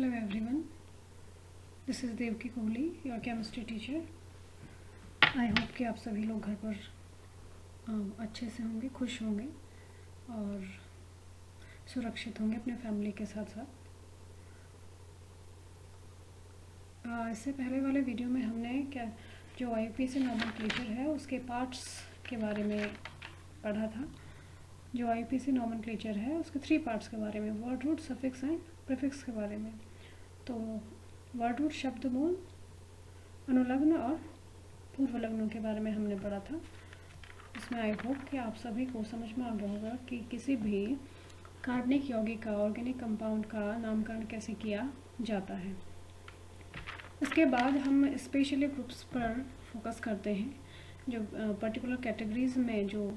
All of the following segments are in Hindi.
Hello everyone, this is Devki Kohli, your chemistry teacher. I hope कि आप सभी लोग घर पर अच्छे से होंगे, खुश होंगे और सुरक्षित होंगे अपने फैमिली के साथ साथ। इससे पहले वाले वीडियो में हमने क्या जो IUPAC नॉमेनक्लेचर है उसके पार्ट्स के बारे में पढ़ा था। जो IUPAC नॉमेनक्लेचर है उसके 3 पार्ट्स के बारे में, word root, suffix and prefix के बारे में। तो वर्ड रूट शब्द मूल, अनुलग्न और पूर्वलग्नों के बारे में हमने पढ़ा था। इसमें आई होप कि आप सभी को समझ में आ गया होगा कि किसी भी कार्बनिक यौगिक का, ऑर्गेनिक कंपाउंड का नामकरण कैसे किया जाता है। इसके बाद हम स्पेशली ग्रुप्स पर फोकस करते हैं, जो पर्टिकुलर कैटेगरीज में जो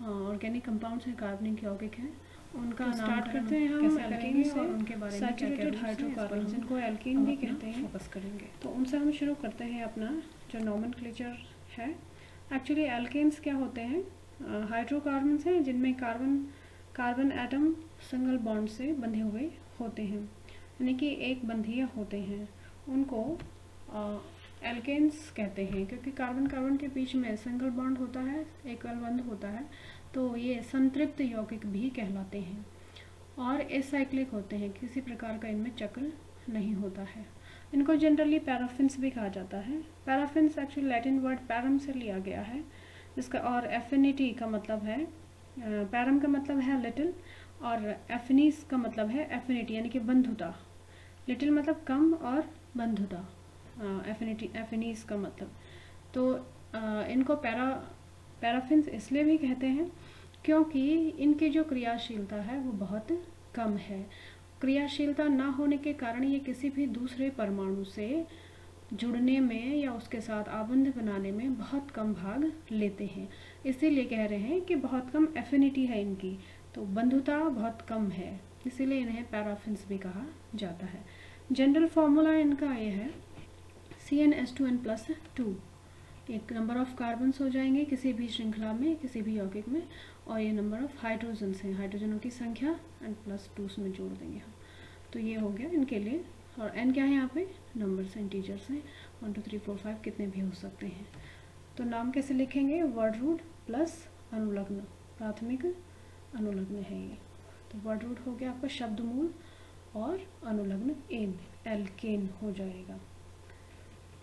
ऑर्गेनिक कंपाउंड्स हैं, कार्बनिक यौगिक हैं, उनका स्टार्ट करते हैं हम एल्केन से और उनके बारे में सैचुरेटेड हाइड्रोकार्बन जिनको एल्केन भी कहते हैं फोकस करेंगे। तो उनसे हम शुरू करते हैं अपना जो नॉमेनक्लेचर है। एक्चुअली एल्केन्स क्या होते हैं? हाइड्रोकार्बन्स हैं जिनमें कार्बन एटम सिंगल बॉन्ड से बंधे हुए होते हैं, यानी कि एक बंधीय होते हैं। उनको एल्केन्स कहते हैं क्योंकि कार्बन के बीच में सिंगल बॉन्ड होता है, एकल बंध होता है, तो ये संतृप्त यौगिक भी कहलाते हैं और एसाइक्लिक होते हैं, किसी प्रकार का इनमें चक्र नहीं होता है। इनको जनरली पैराफिन्स भी कहा जाता है। Paraffins actually Latin word param से लिया गया है, जिसका और एफिनिटी का मतलब है, पैरम का मतलब है लिटिल और एफिनीस का मतलब है एफिनिटी यानी कि बंधुता। लिटिल मतलब कम और बंधुता एफिनीस का मतलब। तो इनको पैराफिन्स इसलिए भी कहते हैं क्योंकि इनकी जो क्रियाशीलता है वो बहुत कम है। क्रियाशीलता ना होने के कारण ये किसी भी दूसरे परमाणु से जुड़ने में या उसके साथ आबंध बनाने में बहुत कम भाग लेते हैं, इसीलिए कह रहे हैं कि बहुत कम एफिनिटी है इनकी, तो बंधुता बहुत कम है, इसीलिए इन्हें पैराफिन्स भी कहा जाता है। जनरल फॉर्मूला इनका ये है CnH2n+2। एक नंबर ऑफ कार्बन्स हो जाएंगे किसी भी श्रृंखला में, किसी भी यौगिक में, और ये नंबर ऑफ हाइड्रोजन्स हैं, हाइड्रोजनों की संख्या एंड +2 में जोड़ देंगे हम। तो ये हो गया इनके लिए। और n क्या है यहाँ पे? नंबर्स, इंटीजर्स हैं, 1 2 3 4 5 कितने भी हो सकते हैं। तो नाम कैसे लिखेंगे? वर्ड रूट प्लस अनुलग्न, प्राथमिक अनुलग्न है ये। तो वर्ड रूट हो गया आपका शब्द मूल और अनुलग्न एन, एल्केन हो जाएगा।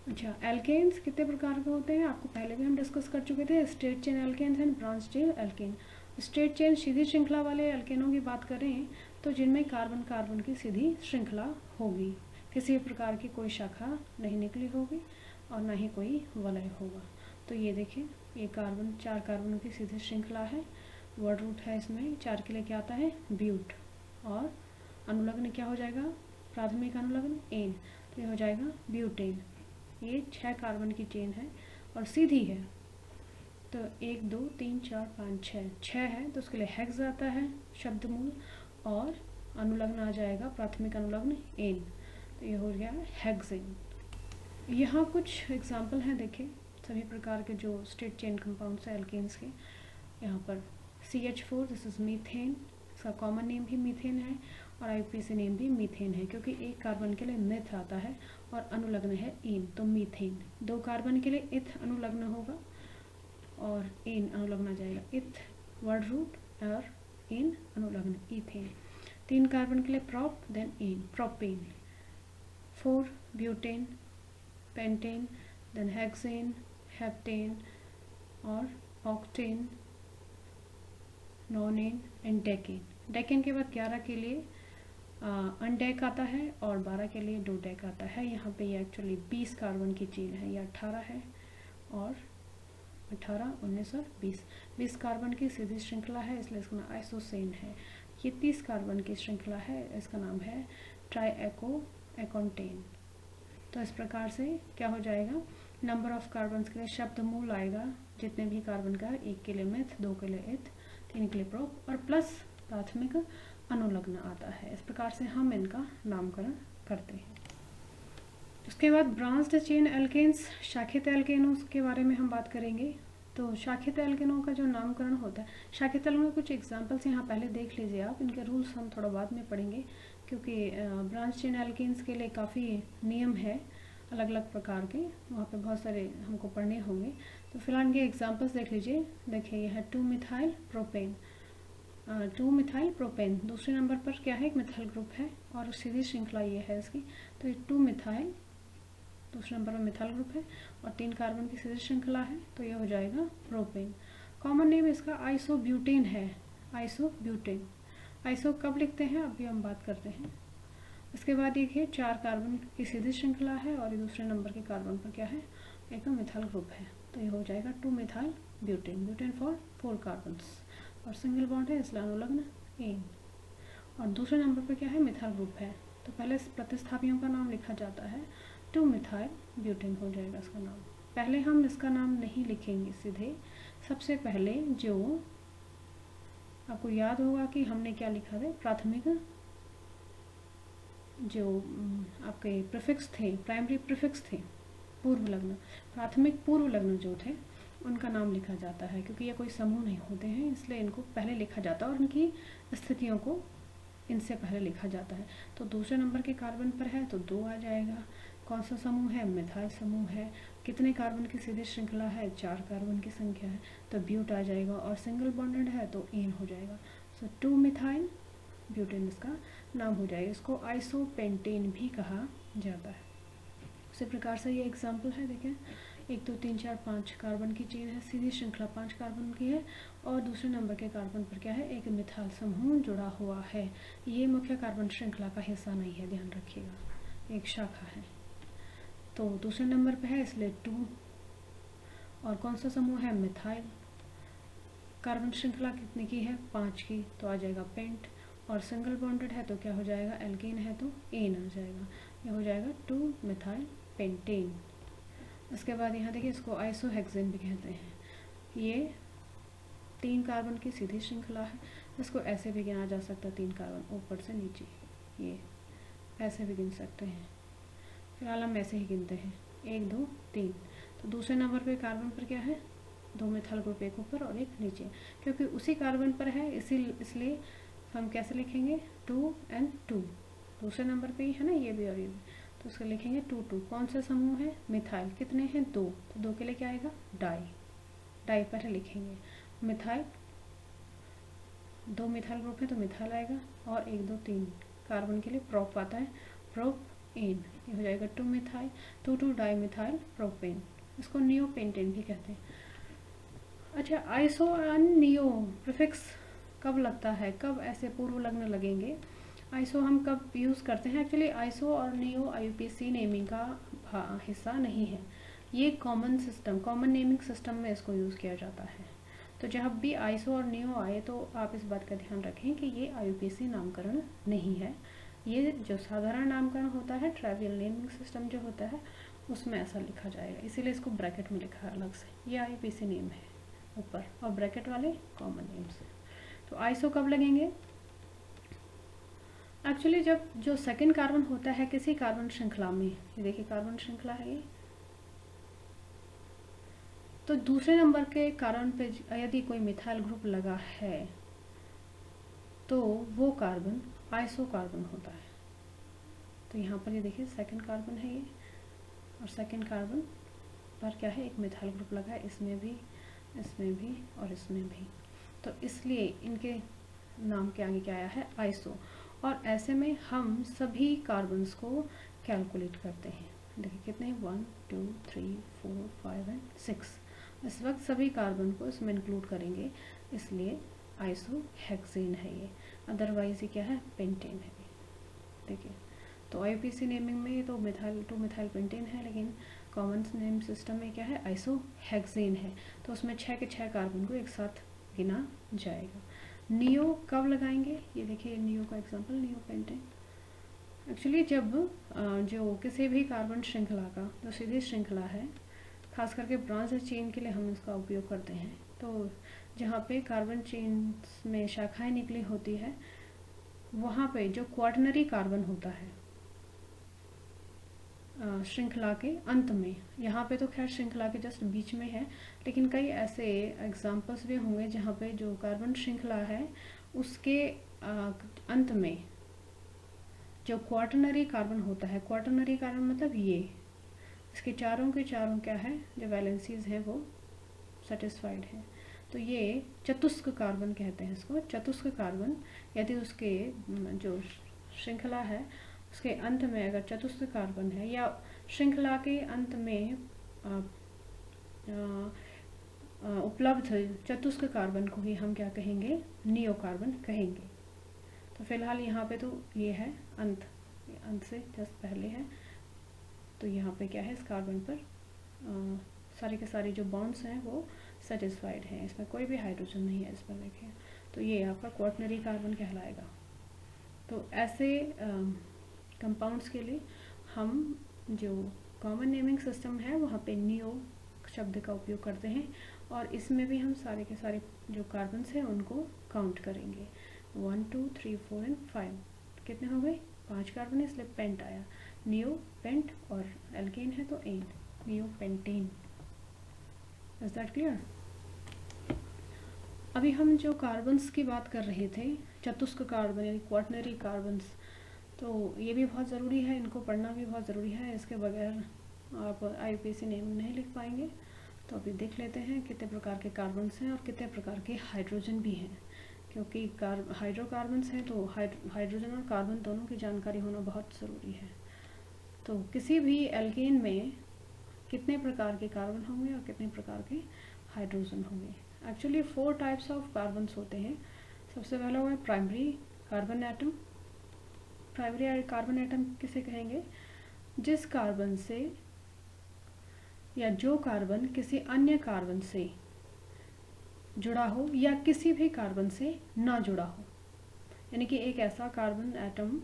अच्छा, एल्केन्स कितने प्रकार के होते हैं आपको पहले भी हम डिस्कस कर चुके थे, straight chain alkanes and branch chain alkane. Straight chain सीधी श्रृंखला वाले एल्केनों की बात करें तो जिनमें कार्बन की सीधी श्रृंखला होगी, किसी प्रकार की कोई शाखा नहीं निकली होगी और ना ही कोई वलय होगा। तो ये देखिए, ये 4 कार्बन की सीधी श्रृंखला है। वर्ड रूट है इसमें, 4 के लिए क्या आता है? ब्यूट। और अनुलग्न क्या हो जाएगा? प्राथमिक अनुलग्न एन, तो ये हो जाएगा ब्यूटेन। ये 6 कार्बन की चेन है और सीधी है, तो 1 2 3 4 5 6 है, तो उसके लिए हेक्स आता है शब्द मूल, और अनुलग्न आ जाएगा प्राथमिक अनुलग्न एन, तो ये हो गया हेक्सेन। यहाँ कुछ एग्जाम्पल हैं, देखिए सभी प्रकार के जो स्ट्रेट चेन कंपाउंड्स हैं एल्केन्स के। यहाँ पर CH4, दिस इज मीथेन, इसका कॉमन नेम भी मीथेन है और IUPAC नेम भी मीथेन है क्योंकि एक कार्बन के लिए मिथ आता है और अनुलग्न है एन, तो मीथेन। 2 कार्बन के लिए इथ अनुलग्न होगा और एन अनुलग्न आ जाएगा, इथ वर्ड रूट और एन अनुलग्न इथेन। 3 कार्बन के लिए prop, then ane, propane. 4 butane, pentane, then hexane, heptane और octane, nonane and decane. Decane के बाद 11 के लिए अनडेक आता है और 12 के लिए डोडेक आता है। यहाँ पे ये एक्चुअली 20 कार्बन की चेन है, ये 18 है और 18 19 और 20 कार्बन की सीधी श्रृंखला है, इसलिए इसका नाम आइसोसेन है। ये 30 कार्बन की श्रृंखला है, इसका नाम है ट्राइएकोएकोन्टेन। तो इस प्रकार से क्या हो जाएगा? नंबर ऑफ कार्बन्स के लिए शब्द मूल आएगा, जितने भी कार्बन का, 1 के लिए मिथ, 2 के लिए इथ, 3 के लिए प्रोप और प्लस प्राथमिक अनुलग्न आता है। इस प्रकार से हम इनका नामकरण करते हैं। उसके बाद ब्रांच्ड चेन एल्केन्स, शाखित एल्केनों के बारे में हम बात करेंगे। तो शाखित एल्केनों का जो नामकरण होता है, शाखित एल्केनों के कुछ एग्जांपल्स यहाँ पहले देख लीजिए आप, इनके रूल्स हम थोड़ा बाद में पढ़ेंगे क्योंकि ब्रांच चेन एल्केन्स के लिए काफ़ी नियम है अलग अलग प्रकार के, वहाँ पे बहुत सारे हमको पढ़ने होंगे। तो फिलहाल इनके एग्जांपल्स देख लीजिए। देखिए यह है 2-मिथाइल प्रोपेन, 2-मिथाइल प्रोपेन दूसरे नंबर पर क्या है, एक मिथाइल ग्रुप है और सीधी श्रृंखला ये है इसकी। तो ये 2-मिथाइल दूसरे नंबर पर मिथाइल ग्रुप है और 3 कार्बन की सीधी श्रृंखला है, तो ये हो जाएगा प्रोपेन। कॉमन नेम इसका आइसोब्यूटेन है, आइसोब्यूटेन। आइसो कब लिखते हैं अभी हम बात करते हैं। इसके बाद देखिए 4 कार्बन की सीधी श्रृंखला है और ये दूसरे नंबर के कार्बन पर क्या है, एक मिथाइल ग्रुप है, तो ये हो जाएगा 2-मिथाइल ब्यूटेन, ब्यूटेन फॉर 4 कार्बन्स और सिंगल बॉन्ड है इसलिए अनुलग्न एन। और दूसरे नंबर पर क्या है, मिथाइल ग्रुप है, तो पहले प्रतिस्थापियों का नाम लिखा जाता है, 2-मिथाइल ब्यूटेन हो जाएगा इसका नाम। पहले हम इसका नाम नहीं लिखेंगे सीधे, सबसे पहले जो आपको याद होगा कि हमने क्या लिखा था, प्राथमिक जो आपके प्रीफिक्स थे, प्राइमरी प्रीफिक्स थे, पूर्व लग्न, प्राथमिक पूर्व लग्न जो थे उनका नाम लिखा जाता है, क्योंकि ये कोई समूह नहीं होते हैं इसलिए इनको पहले लिखा जाता है और इनकी स्थितियों को इनसे पहले लिखा जाता है। तो दूसरे नंबर के कार्बन पर है तो 2 आ जाएगा। कौन सा समूह है, मिथाइल समूह है। कितने कार्बन की सीधी श्रृंखला है, 4 कार्बन की संख्या है, तो ब्यूट आ जाएगा और सिंगल बॉन्डेड है तो एन हो जाएगा। सो 2-मिथाइल ब्यूटेन इसका नाम हो जाएगा। इसको आइसोपेंटेन भी कहा जाता है। उसी प्रकार से ये एग्जाम्पल है, देखें 1 2 3 4 5 कार्बन की चेन है, सीधी श्रृंखला 5 कार्बन की है और दूसरे नंबर के कार्बन पर क्या है, एक मिथाइल समूह जुड़ा हुआ है। ये मुख्य कार्बन श्रृंखला का हिस्सा नहीं है, ध्यान रखिएगा, एक शाखा है। तो दूसरे नंबर पे है इसलिए 2। और कौन सा समूह है, मिथाइल। कार्बन श्रृंखला कितने की है, 5 की, तो आ जाएगा पेंट। और सिंगल बॉन्डेड है तो क्या हो जाएगा, एल्केन है तो एन आ जाएगा। ये हो जाएगा 2-मिथाइल पेंटेन। उसके बाद यहाँ देखिए इसको आइसोहेक्सेन भी कहते हैं। ये 3 कार्बन की सीधी श्रृंखला है, इसको ऐसे भी गिना जा सकता है, 3 कार्बन ऊपर से नीचे, ये ऐसे भी गिन सकते हैं। फिलहाल हम ऐसे ही गिनते हैं, 1 2 3। तो दूसरे नंबर पे कार्बन पर क्या है, 2 मिथाइल ग्रुप, एक ऊपर और एक नीचे, क्योंकि उसी कार्बन पर है इसलिए हम कैसे लिखेंगे, 2 and 2। दूसरे नंबर पे ही है ना ये भी और ये भी, तो उसको लिखेंगे 2 2। कौन सा समूह है, मिथाइल। कितने हैं, 2, तो 2 के लिए क्या आएगा, डाई। डाई पहले लिखेंगे। मिथाइल 2 मिथाइल ग्रुप है तो मिथाइल आएगा और 1 2 3 कार्बन के लिए प्रोप आता है, प्रोप एन। ये हो जाएगा 2-मिथाइल 2 डाई मिथाइल प्रोपेन। इसको नियोपेंटेन भी कहते हैं। अच्छा, आइसो और नियो प्रीफिक्स कब लगता है, कब ऐसे पूर्व लग्न लगेंगे, आइसो हम कब यूज़ करते हैं। एक्चुअली आइसो और नियो आईयूपीएसी नेमिंग का हिस्सा नहीं है, ये common system, common naming system में इसको यूज़ किया जाता है। तो जब भी आइसो और नियो आए तो आप इस बात का ध्यान रखें कि ये आईयूपीएसी नामकरण नहीं है। ये जो साधारण नामकरण होता है, ट्राइवियल नेमिंग सिस्टम जो होता है, उसमें ऐसा लिखा जाएगा, इसीलिए इसको ब्रैकेट में लिखा है अलग से। ये आईयूपीएसी नेम है ऊपर और ब्रैकेट वाले कॉमन नेम्स हैं। तो आइसो कब लगेंगे, एक्चुअली जब जो सेकंड कार्बन होता है किसी कार्बन श्रृंखला में, ये देखिए कार्बन श्रृंखला है ये, तो दूसरे नंबर के कार्बन पे यदि कोई मिथाइल ग्रुप लगा है तो वो कार्बन आइसो कार्बन होता है। तो यहाँ पर ये देखिए सेकंड कार्बन है ये, और सेकंड कार्बन पर क्या है, एक मिथाइल ग्रुप लगा है, इसमें भी और इसमें भी, तो इसलिए इनके नाम के आगे क्या आया है, आइसो। और ऐसे में हम सभी कार्बन्स को कैलकुलेट करते हैं। देखिए कितने हैं, 1 2 3 4 5 एंड 6। इस वक्त सभी कार्बन को इसमें इंक्लूड करेंगे, इसलिए आइसोहेक्सेन है ये, अदरवाइज ये क्या है, पेंटेन है। देखिए तो आईयूपीएसी नेमिंग में तो मिथाइल 2-मिथाइल पेंटेन है, लेकिन कॉमन नेम सिस्टम में क्या है, आइसोहेक्सेन है, तो उसमें 6 के 6 कार्बन को एक साथ गिना जाएगा। नियो कब लगाएंगे, ये देखिए नियो का एग्जांपल, नियो पेंटेन। एक्चुअली जब जो किसी भी कार्बन श्रृंखला का जो सीधी श्रृंखला है, खास करके ब्रांच चेन के लिए हम इसका उपयोग करते हैं, तो जहाँ पे कार्बन चेन में शाखाएं निकली होती है, वहाँ पे जो क्वाटरनरी कार्बन होता है श्रृंखला के अंत में, यहाँ पे तो खैर श्रृंखला के जस्ट बीच में है, लेकिन कई ऐसे एग्जांपल्स भी होंगे जहाँ पे जो कार्बन श्रृंखला है उसके अंत में जो क्वाटरनरी कार्बन होता है, क्वाटरनरी कार्बन मतलब ये, इसके चारों के चारों क्या है, जो वैलेंसीज हैं वो सेटिस्फाइड है। तो ये चतुस्क कार्बन कहते हैं इसको, चतुस्क कार्बन। यदि उसके जो श्रृंखला है उसके अंत में अगर चतुस्क कार्बन है, या श्रृंखला के अंत में उपलब्ध चतुस्क कार्बन को ही हम क्या कहेंगे, नियो कार्बन कहेंगे। तो फिलहाल यहाँ पे तो ये है अंत से जस्ट पहले है, तो यहाँ पे क्या है, इस कार्बन पर सारे के सारे जो बॉन्ड्स हैं वो सेटिस्फाइड हैं, इसमें कोई भी हाइड्रोजन नहीं है इस पर, देखिए। तो ये आपका क्वाटरनरी कार्बन कहलाएगा। तो ऐसे कंपाउंड्स के लिए हम जो कॉमन नेमिंग सिस्टम है वहाँ पे नियो शब्द का उपयोग करते हैं, और इसमें भी हम सारे के सारे जो कार्बन्स हैं उनको काउंट करेंगे। 1 2 3 4 एंड 5 कितने हो गए, 5 कार्बन है, इसलिए पेंट आया, नियो पेंट, और एल्केन है तो n, neo pentane. Is that clear? अभी हम जो कार्बन्स की बात कर रहे थे, चतुस्क कार्बन यानी क्वाटरनरी कार्बन्स, तो ये भी बहुत ज़रूरी है, इनको पढ़ना भी बहुत ज़रूरी है, इसके बगैर आप IUPAC नेम नहीं लिख पाएंगे। तो अभी देख लेते हैं कितने प्रकार के कार्बन्स हैं और कितने प्रकार के हाइड्रोजन भी हैं, क्योंकि हाइड्रोकार्बन्स हैं तो हाइड्रोजन और कार्बन दोनों की जानकारी होना बहुत ज़रूरी है। तो किसी भी एल्केन में कितने प्रकार के कार्बन होंगे और कितने प्रकार के हाइड्रोजन होंगे। एक्चुअली 4 टाइप्स ऑफ कार्बन्स होते हैं। सबसे पहला हुआ primary carbon atom. Primary carbon atom किसे कहेंगे, जिस कार्बन से या जो कार्बन किसी अन्य कार्बन से जुड़ा हो या किसी भी कार्बन से ना जुड़ा हो, यानी कि एक ऐसा कार्बन एटम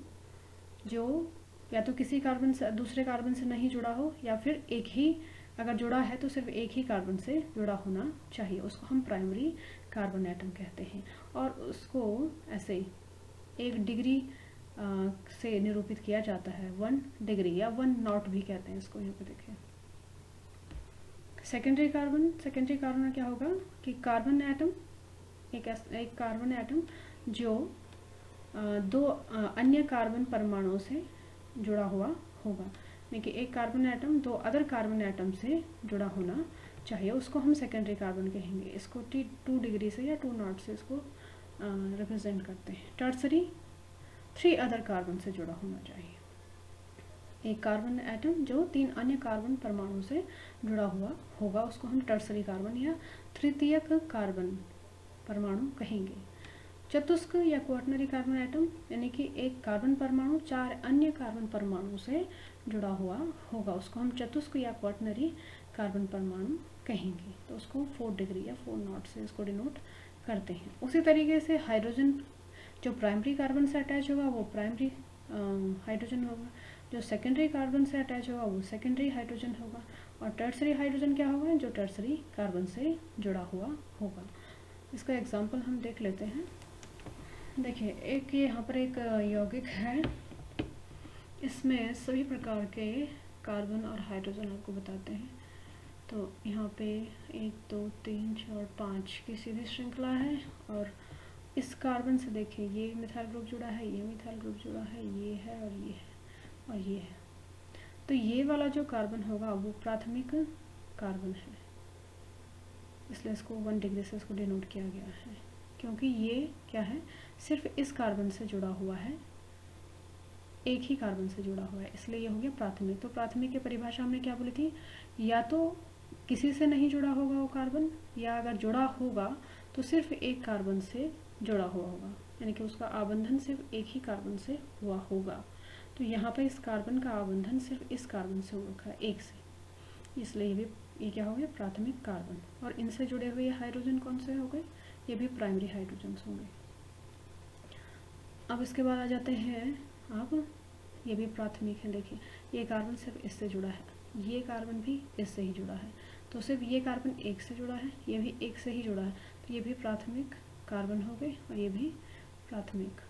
जो या तो किसी कार्बन से दूसरे कार्बन से नहीं जुड़ा हो, या फिर एक ही अगर जुड़ा है तो सिर्फ एक ही कार्बन से जुड़ा होना चाहिए, उसको हम प्राइमरी कार्बन एटम कहते हैं। और उसको ऐसे 1 डिग्री से निरूपित किया जाता है, 1 डिग्री या 1 नॉट भी कहते हैं इसको। यहाँ पे देखें सेकेंडरी कार्बन में क्या होगा कि कार्बन एटम एक कार्बन एटम जो 2 अन्य कार्बन परमाणुओं से जुड़ा हुआ होगा, यानी कि एक carbon atom 2 other carbon atom से जुड़ा होना चाहिए, उसको हम सेकेंडरी कार्बन कहेंगे। इसको 2 डिग्री से या 2 नॉट से इसको रिप्रेजेंट करते हैं। टर्सरी 3 अदर कार्बन से जुड़ा होना चाहिए, एक कार्बन एटम जो 3 अन्य कार्बन परमाणु से जुड़ा हुआ होगा, उसको हम टर्सरी कार्बन या तृतीयक कार्बन परमाणु कहेंगे। चतुस्क या क्वाटरनरी कार्बन एटम यानी कि एक कार्बन परमाणु 4 अन्य कार्बन परमाणु से जुड़ा हुआ होगा, उसको हम चतुस्क या क्वाटरनरी कार्बन परमाणु कहेंगे। तो उसको 4 डिग्री या 4 नॉट से इसको डिनोट करते हैं। उसी तरीके से हाइड्रोजन जो प्राइमरी कार्बन से अटैच होगा वो प्राइमरी हाइड्रोजन होगा, जो सेकेंडरी कार्बन से अटैच होगा वो सेकेंडरी हाइड्रोजन होगा, और टर्सरी हाइड्रोजन क्या होगा, जो टर्सरी कार्बन से जुड़ा हुआ होगा। इसका एग्जांपल हम देख लेते हैं। देखिए एक यहाँ पर एक यौगिक है, इसमें सभी प्रकार के कार्बन और हाइड्रोजन आपको बताते हैं। तो यहाँ पे 1 2 3 4 5 की सीधी श्रृंखला है, और इस कार्बन से देखिए ये मिथाइल ग्रुप जुड़ा है, ये मिथाइल ग्रुप जुड़ा है, ये है और ये है और ये है। तो ये वाला जो कार्बन होगा वो प्राथमिक कार्बन है, इसलिए इसको 1 डिग्री से इसको डिनोट किया गया है, क्योंकि ये क्या है, सिर्फ इस कार्बन से जुड़ा हुआ है, एक ही कार्बन से जुड़ा हुआ है, इसलिए ये हो गया प्राथमिक। तो प्राथमिक की परिभाषा हमने क्या बोली थी, या तो किसी से नहीं जुड़ा होगा वो कार्बन, या अगर जुड़ा होगा तो सिर्फ एक कार्बन से जुड़ा हुआ होगा, यानी कि उसका आबंधन सिर्फ एक ही कार्बन से हुआ होगा। तो यहाँ पे इस कार्बन का आबंधन सिर्फ इस कार्बन से हो रखा है, एक से, इसलिए ये क्या हो गया, प्राथमिक कार्बन। और इनसे जुड़े हुए हाइड्रोजन कौन से हो गए, ये भी प्राइमरी हाइड्रोजन होंगे। अब इसके बाद आ जाते हैं, अब ये भी प्राथमिक है। देखिए ये कार्बन सिर्फ इससे जुड़ा है, ये कार्बन भी इससे ही जुड़ा है, तो सिर्फ ये कार्बन एक से जुड़ा है, ये भी एक से ही जुड़ा है, तो ये भी प्राथमिक कार्बन हो गए, और ये भी प्राथमिक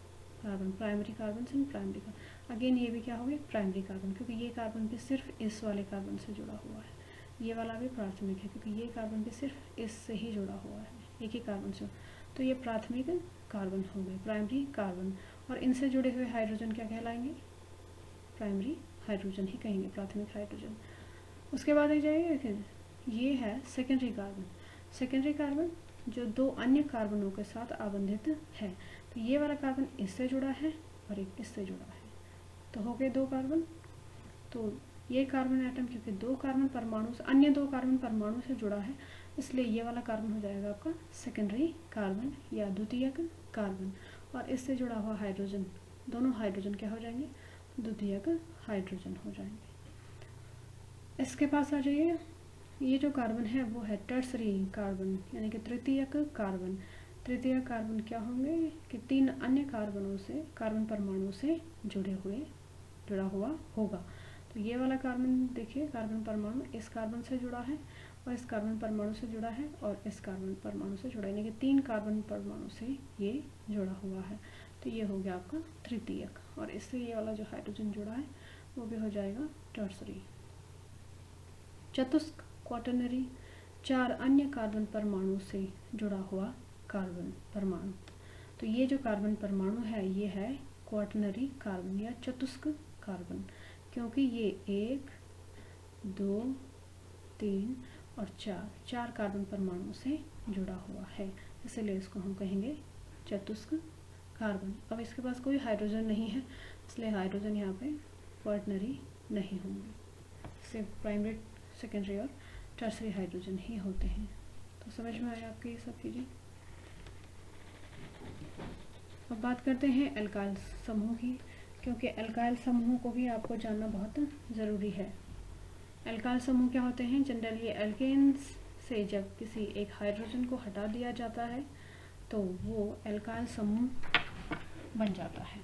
कार्बन, प्राइमरी कार्बन से प्राइमरी कार्बन। अगेन ये भी क्या हो गए, प्राइमरी कार्बन, क्योंकि ये कार्बन भी सिर्फ इस वाले कार्बन से जुड़ा हुआ है। ये वाला भी प्राथमिक है, क्योंकि ये कार्बन भी सिर्फ इससे ही जुड़ा हुआ है, एक ही कार्बन से। तो ये प्राथमिक कार्बन हो गए, प्राइमरी कार्बन। और इनसे जुड़े हुए हाइड्रोजन क्या कहलाएंगे, प्राइमरी हाइड्रोजन ही कहेंगे, प्राथमिक हाइड्रोजन। उसके बाद आ जाइए, ये है सेकेंडरी कार्बन। सेकेंडरी कार्बन जो दो अन्य कार्बनों के साथ आबंधित है, तो ये वाला कार्बन इससे जुड़ा है और एक इससे जुड़ा है, तो हो गए दो कार्बन। तो ये कार्बन एटम क्योंकि दो कार्बन परमाणु से, अन्य दो कार्बन परमाणु से जुड़ा है, इसलिए ये वाला कार्बन हो जाएगा आपका सेकेंडरी कार्बन या द्वितीयक कार्बन। और इससे जुड़ा हुआ हाइड्रोजन, दोनों हाइड्रोजन क्या हो जाएंगे, द्वितीयक हाइड्रोजन हो जाएंगे। इसके पास आ जाइए, ये जो कार्बन है वो है टर्सरी कार्बन यानी कि तृतीयक कार्बन। तृतीयक कार्बन क्या होंगे कि तीन अन्य कार्बनों से, कार्बन परमाणु से जुड़ा हुआ होगा। तो ये वाला कार्बन देखिए, कार्बन परमाणु इस कार्बन से जुड़ा है और इस कार्बन परमाणु से जुड़ा है और इस कार्बन परमाणु से जुड़ा है, यानी कि तीन कार्बन परमाणु से ये जुड़ा हुआ है। तो ये हो गया आपका तृतीयक, और इससे ये वाला जो हाइड्रोजन जुड़ा है वो भी हो जाएगा टर्सरी। चतुष्क क्वाटरनरी, चार अन्य कार्बन परमाणु से जुड़ा हुआ कार्बन परमाणु। तो ये जो कार्बन परमाणु है ये है क्वाटरनरी कार्बन या चतुष्क कार्बन, क्योंकि ये 1, 2, 3 और 4 कार्बन परमाणु से जुड़ा हुआ है, इसलिए इसको हम कहेंगे चतुष्क कार्बन। अब इसके पास कोई हाइड्रोजन नहीं है, इसलिए हाइड्रोजन यहाँ पे क्वाटरनरी नहीं होंगे, सिर्फ प्राइमरी, सेकेंडरी और टर्सरी हाइड्रोजन ही होते हैं। तो समझ में आया आपकी ये सब चीज़ें। अब बात करते हैं एल्काइल समूह की, क्योंकि एल्काइल समूह को भी आपको जानना बहुत ज़रूरी है। एल्काइल समूह क्या होते हैं, जनरली एल्केन्स से जब किसी एक हाइड्रोजन को हटा दिया जाता है तो वो एल्काइल समूह बन जाता है।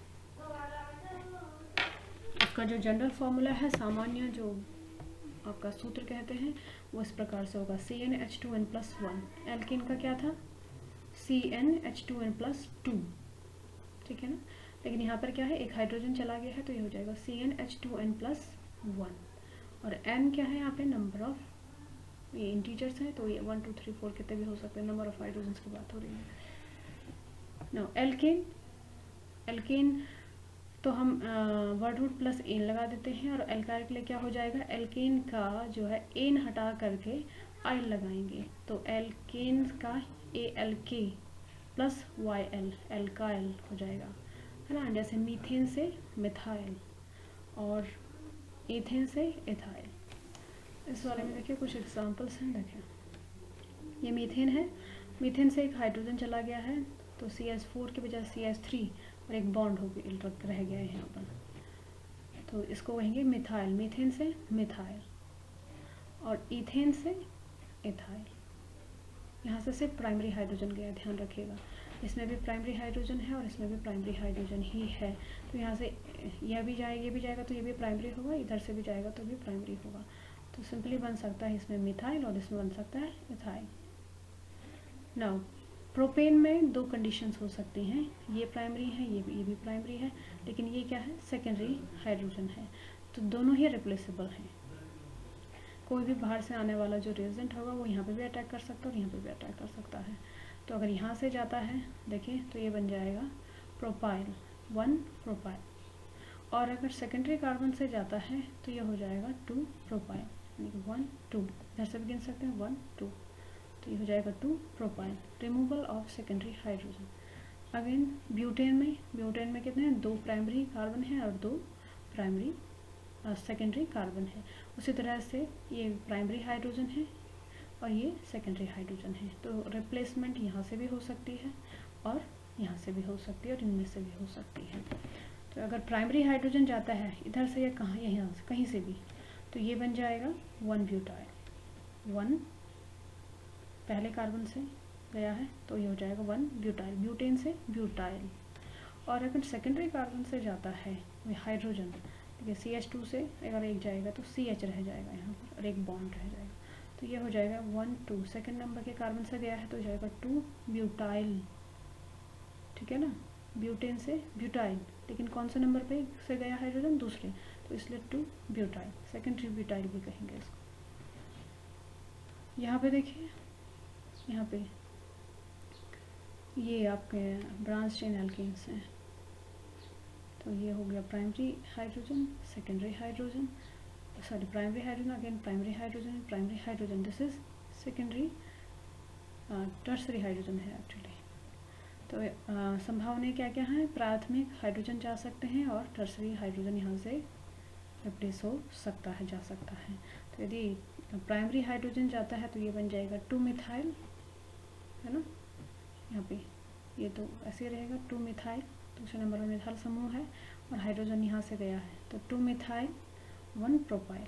उसका जो जनरल फॉर्मूला है, सामान्य जो आपका सूत्र कहते हैं, वो इस प्रकार से होगा CnH2n+1। एल्केन का क्या था, CnH2n+2, ठीक है ना। लेकिन यहाँ पर क्या है, एक हाइड्रोजन चला गया है तो ये हो जाएगा CnH2n+1। और n क्या है यहाँ पे, नंबर ऑफ, ये इंटीजर्स हैं तो ये 1 2 3 4 कितने भी हो सकते हैं, नंबर ऑफ हाइड्रोजन की बात हो रही है। नाउ एल्केन तो हम वर्ड रूट प्लस एन लगा देते हैं, और एल्काइल के लिए क्या हो जाएगा, एल्केन का जो है एन हटा करके आइल लगाएंगे, तो एल्केन का ALK प्लस YL एल्काइल हो जाएगा, है ना। जैसे मीथेन से मिथाइल और एथेन से एथाइल। इस वाले में देखिए कुछ एग्जांपल्स हैं, देखें ये मीथेन है, मीथेन से एक हाइड्रोजन चला गया है तो CH4 के बजाय CH3 और एक बॉन्ड हो गया, रह गया है यहाँ पर, तो इसको कहेंगे मिथाइल। मीथेन से मिथाइल और इथेन से एथाइल। यहाँ से सिर्फ प्राइमरी हाइड्रोजन गया, ध्यान रखिएगा, इसमें भी प्राइमरी हाइड्रोजन है और इसमें भी प्राइमरी हाइड्रोजन ही है, तो यहाँ से यह भी जाएगा, ये भी जाएगा तो ये भी प्राइमरी होगा, इधर से भी जाएगा तो भी प्राइमरी होगा। तो सिंपली बन सकता है इसमें मिथाइल और इसमें बन सकता है एथाइल। नाउ प्रोपेन में दो कंडीशंस हो सकती हैं, ये प्राइमरी है, ये भी प्राइमरी है, लेकिन ये क्या है, सेकेंडरी हाइड्रोजन है, तो दोनों ही रिप्लेसेबल हैं। कोई भी बाहर से आने वाला जो रिएजेंट होगा वो यहाँ पे भी अटैक कर सकता है और यहाँ पे भी अटैक कर सकता है। तो अगर यहाँ से जाता है देखिए तो ये बन जाएगा प्रोपाइल, 1 प्रोपाइल, और अगर सेकेंडरी कार्बन से जाता है तो ये हो जाएगा 2 प्रोपाइल, यानी कि 1 2, इधर से भी गिन सकते हैं 1 2, तो ये हो जाएगा 2 propyl, removal of secondary hydrogen. Again butane में कितने हैं, 2 प्राइमरी कार्बन है और 2 प्राइमरी सेकेंडरी कार्बन है। उसी तरह से ये प्राइमरी हाइड्रोजन है और ये सेकेंडरी हाइड्रोजन है, तो रिप्लेसमेंट यहाँ से भी हो सकती है और यहाँ से भी हो सकती है और इनमें से भी हो सकती है। तो अगर प्राइमरी हाइड्रोजन जाता है इधर से या कहाँ, यहाँ से कहीं से भी, तो ये बन जाएगा 1 ब्यूटाइल, 1 पहले कार्बन से गया है तो ये हो जाएगा 1 ब्यूटाइल, ब्यूटेन से ब्यूटाइल। और अगर सेकेंडरी कार्बन से जाता है हाइड्रोजन, ठीक है, CH2 से अगर एक जाएगा तो CH रह जाएगा यहाँ पर और एक बॉन्ड रह जाएगा, तो ये हो जाएगा 1 2, सेकेंड नंबर के कार्बन से गया है तो जाएगा 2 ब्यूटाइल, ठीक है ना, ब्यूटेन से ब्यूटाइल, लेकिन कौन से नंबर पे से गया हाइड्रोजन, दूसरे, तो इसलिए 2 ब्यूटाइल, सेकेंडरी ब्यूटाइल भी कहेंगे इसको। यहाँ पे देखिए, यहाँ पे ये आपके ब्रांच चेन एल्केन्स हैं, तो ये हो गया primary hydrogen, secondary hydrogen, sorry primary hydrogen, again primary hydrogen, this is secondary, tertiary hydrogen है एक्चुअली। तो संभावनाएं क्या क्या हैं, प्राथमिक हाइड्रोजन जा सकते हैं और टर्सरी हाइड्रोजन यहाँ से रिप्लेस हो सकता है, जा सकता है। तो यदि प्राइमरी हाइड्रोजन जाता है तो ये बन जाएगा 2 मिथाइल, है ना, यहाँ पे ये तो ऐसे रहेगा 2 मिथाइल, दूसरे नंबर में मिथाइल समूह है और हाइड्रोजन यहाँ से गया है, तो 2 मिथाइल 1 प्रोपाइल,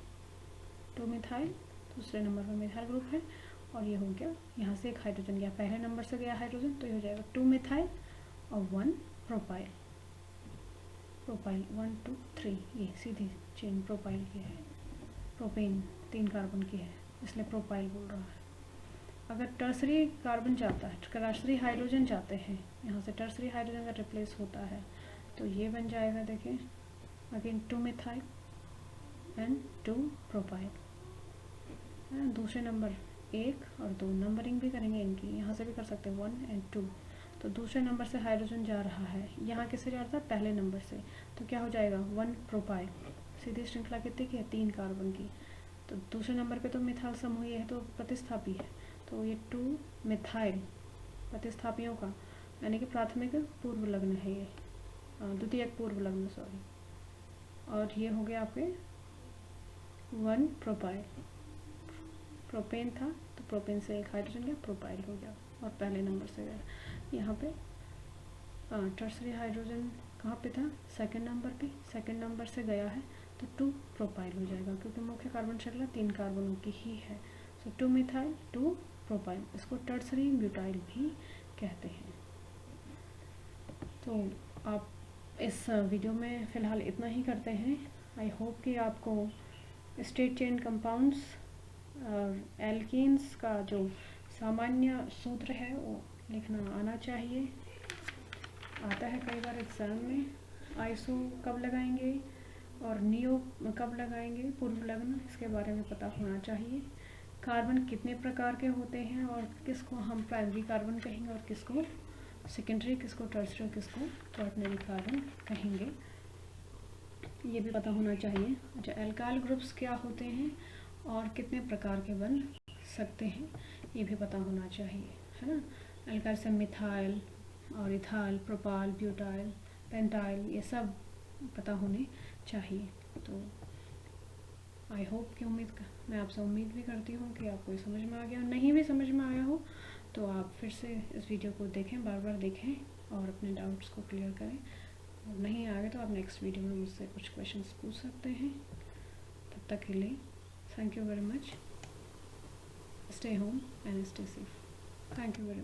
2 मिथाइल, दूसरे नंबर में मिथाइल ग्रुप है, और ये हो गया यहाँ से एक हाइड्रोजन गया, पहले नंबर से गया हाइड्रोजन, तो ये हो जाएगा 2 मिथाइल और 1 प्रोपाइल, 1 2 3, ये सीधी चेन प्रोपाइल की है, प्रोपेन 3 कार्बन की है इसलिए प्रोपाइल बोल रहा है। अगर टर्सरी कार्बन जाता है, टर्सरी हाइड्रोजन जाते हैं, यहाँ से टर्सरी हाइड्रोजन का रिप्लेस होता है, तो ये बन जाएगा, देखिए अगेन 2 मिथाइल एंड 2 प्रोपाइल, दूसरे नंबर 1 और 2 नंबरिंग भी करेंगे इनकी, यहाँ से भी कर सकते हैं 1 एंड 2। तो दूसरे नंबर से हाइड्रोजन जा रहा है, यहाँ किससे जा रहा था, पहले नंबर से, तो क्या हो जाएगा 1 प्रोपाइल, सीधी श्रृंखला कितनी की है, 3 कार्बन की, तो दूसरे नंबर पे तो मिथाइल समूह है तो प्रतिस्थापी है, तो ये 2 मिथाइल प्रतिस्थापियों का, यानी कि प्राथमिक पूर्व लग्न है ये, द्वितीयक पूर्व लग्न सॉरी, और ये हो गया आपके 1 प्रोपाइल, प्रोपेन था तो प्रोपेन से एक हाइड्रोजन गया, प्रोपाइल हो गया और पहले नंबर से गया। यहाँ पे टर्सरी हाइड्रोजन कहाँ पे था, सेकंड नंबर पे, सेकंड नंबर से गया है तो 2 प्रोपाइल हो जाएगा, क्योंकि मुख्य कार्बन श्रृंखला 3 कार्बनों की ही है। सो 2 मिथाइल 2 प्रोपाइल, इसको टर्सरी ब्यूटाइल भी कहते हैं। तो आप इस वीडियो में फ़िलहाल इतना ही करते हैं। आई होप कि आपको स्ट्रेट चेन कंपाउंड्स और एल्कीन्स का जो सामान्य सूत्र है वो लिखना आना चाहिए, आता है कई बार एग्ज़ाम में। आइसो कब लगाएंगे और नियो कब लगाएंगे, पूर्व लग्न, इसके बारे में पता होना चाहिए। कार्बन कितने प्रकार के होते हैं और किसको हम प्राइमरी कार्बन कहेंगे और किसको सेकेंडरी, किसको टर्सरी और किसको क्वाaternary कार्बन कहेंगे, ये भी पता होना चाहिए। अच्छा, एल्काइल ग्रुप्स क्या होते हैं और कितने प्रकार के बन सकते हैं, ये भी पता होना चाहिए, है ना। एल्काइल से मिथाइल और इथाइल, प्रोपाइल, ब्यूटाइल, पेंटाइल, ये सब पता होने चाहिए। तो आई होप कि मैं आपसे उम्मीद भी करती हूँ कि आपको ये समझ में आ गया, नहीं भी समझ में आया हो तो आप फिर से इस वीडियो को देखें, बार बार देखें और अपने डाउट्स को क्लियर करें, और नहीं आ गए तो आप नेक्स्ट वीडियो में मुझसे कुछ क्वेश्चंस पूछ सकते हैं। तब तक के लिए thank you very much, stay home and stay safe, thank you very much.